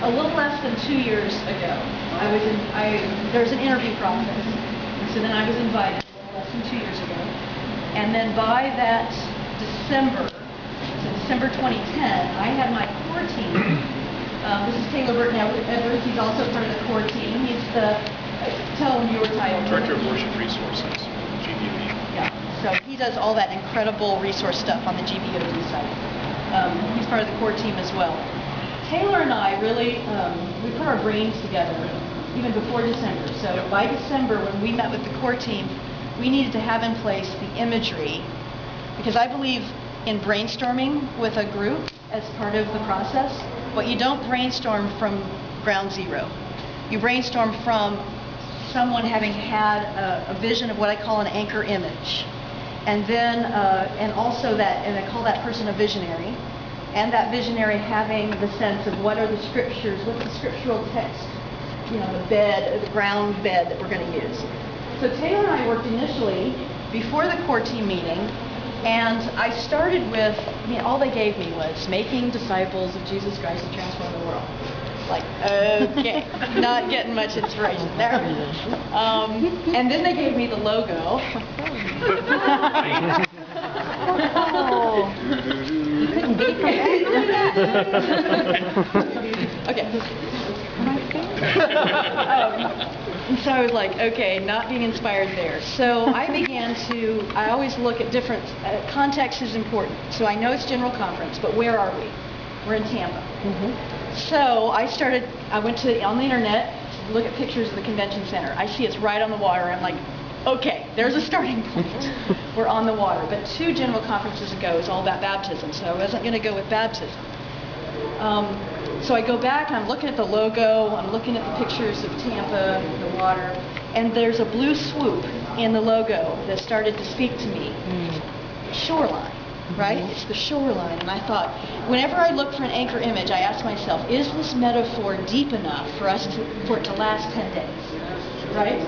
a little less than 2 years ago, there's an interview process. So then I was invited a little less than 2 years ago. And then by that December, so December 2010, I had my core team. This is Taylor Burton Edwards. He's also part of the core team. He's the, tell him your title. Director of Worship Resources, GBOD. Yeah, so he does all that incredible resource stuff on the GBOD site. He's part of the core team as well. Taylor and I really, we put our brains together even before December. So by December, when we met with the core team, we needed to have in place the imagery, because I believe in brainstorming with a group as part of the process. But you don't brainstorm from ground zero. You brainstorm from someone having had a vision of what I call an anchor image. And then, and also that, and I call that person a visionary. And that visionary having the sense of what are the scriptures, what's the scriptural text, you know, the bed, the ground bed that we're going to use. So Taylor and I worked initially before the core team meeting, and I started with, I mean, all they gave me was making disciples of Jesus Christ to transform the world. Like, okay, not getting much inspiration there. And then they gave me the logo. Okay. And so I was like, okay, not being inspired there. So I began to, I always look at different, context is important. So I know it's General Conference, but where are we? We're in Tampa. So I went to, on the internet, look at pictures of the convention center. I see it's right on the water. I'm like, okay, there's a starting point. We're on the water. But 2 general conferences ago, it was all about baptism, so I wasn't going to go with baptism. So I go back, and I'm looking at the logo, I'm looking at the pictures of Tampa, the water, and there's a blue swoop in the logo that started to speak to me. Shoreline, right? It's the shoreline. And I thought, whenever I look for an anchor image, I ask myself, is this metaphor deep enough for it to last 10 days, right?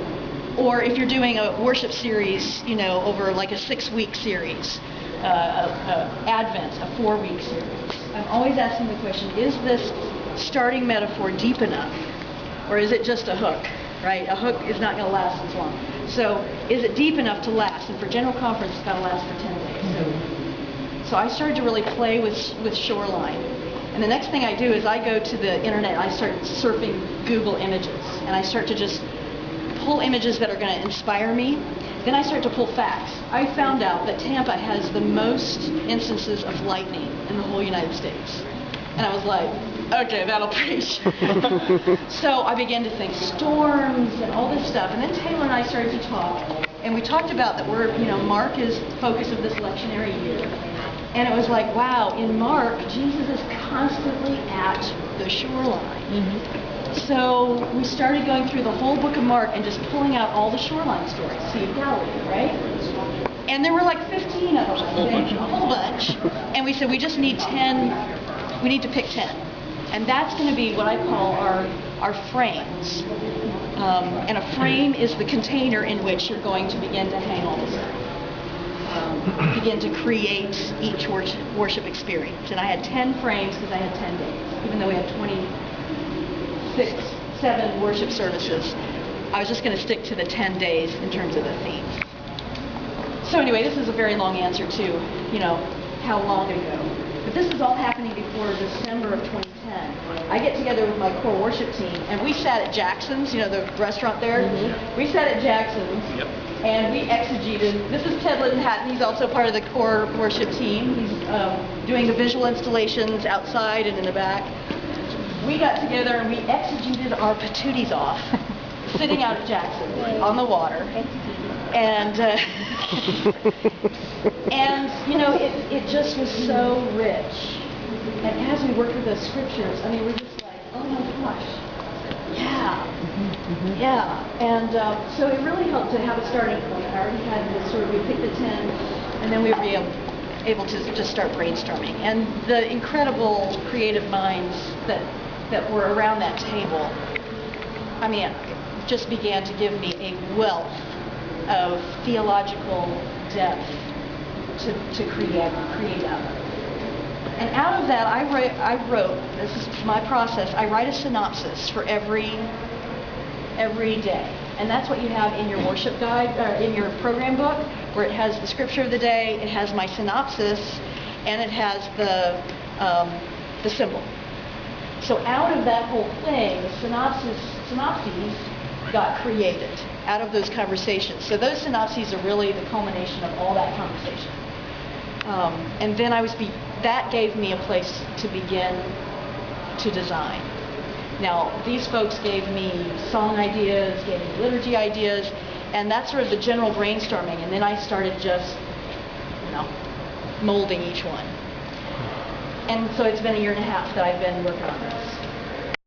Or if you're doing a worship series, you know, over like a 6-week series, Advent, a 4-week series. I'm always asking the question, is this starting metaphor deep enough? Or is it just a hook, right? A hook is not going to last as long. So is it deep enough to last? And for General Conference, it's got to last for 10 days. So I started to really play with Shoreline. And the next thing I do is I go to the internet, I start surfing Google Images, and I start to just pull images that are going to inspire me. Then I start to pull facts. I found out that Tampa has the most instances of lightning in the whole United States. And I was like, okay, that'll preach. So I began to think storms and all this stuff. And then Taylor and I started to talk. And we talked about that Mark is the focus of this lectionary year. And it was like, wow, in Mark, Jesus is constantly at the shoreline. So we started going through the whole book of Mark and just pulling out all the shoreline stories. Sea of Galilee, right? And there were like 15 of them, a whole bunch. And we said, we just need 10, we need to pick 10. And that's going to be what I call our frames. And a frame is the container in which you're going to begin to hang all this up. Begin to create each worship experience. And I had 10 frames because I had 10 days, even though we had 7 worship services. I was just going to stick to the 10 days in terms of the theme. So anyway, this is a very long answer to, how long ago. But this is all happening before December of 2010. I get together with my core worship team, and we sat at Jackson's, the restaurant there. We sat at Jackson's, and we exegeted. This is Ted Linden-Hatton. He's also part of the core worship team. He's doing the visual installations outside and in the back. We got together and we exegeted our patooties off, sitting out at Jackson on the water. And, it just was so rich. And as we worked with those scriptures, we're just like, oh my gosh, yeah. And so it really helped to have a starting point. I already had this we picked the 10, and then we were able to just start brainstorming. And the incredible creative minds that were around that table, just began to give me a wealth of theological depth to create out of. And out of that, I wrote, this is my process, I write a synopsis for every day. And that's what you have in your worship guide, in your program book, where it has the scripture of the day, it has my synopsis, and it has the symbol. So out of that whole thing, the synopses got created out of those conversations. So those synopses are really the culmination of all that conversation. And then that gave me a place to begin to design. Now, these folks gave me song ideas, gave me liturgy ideas, and that's sort of the general brainstorming. And then I started just, molding each one. And so it's been 1.5 years that I've been working on this.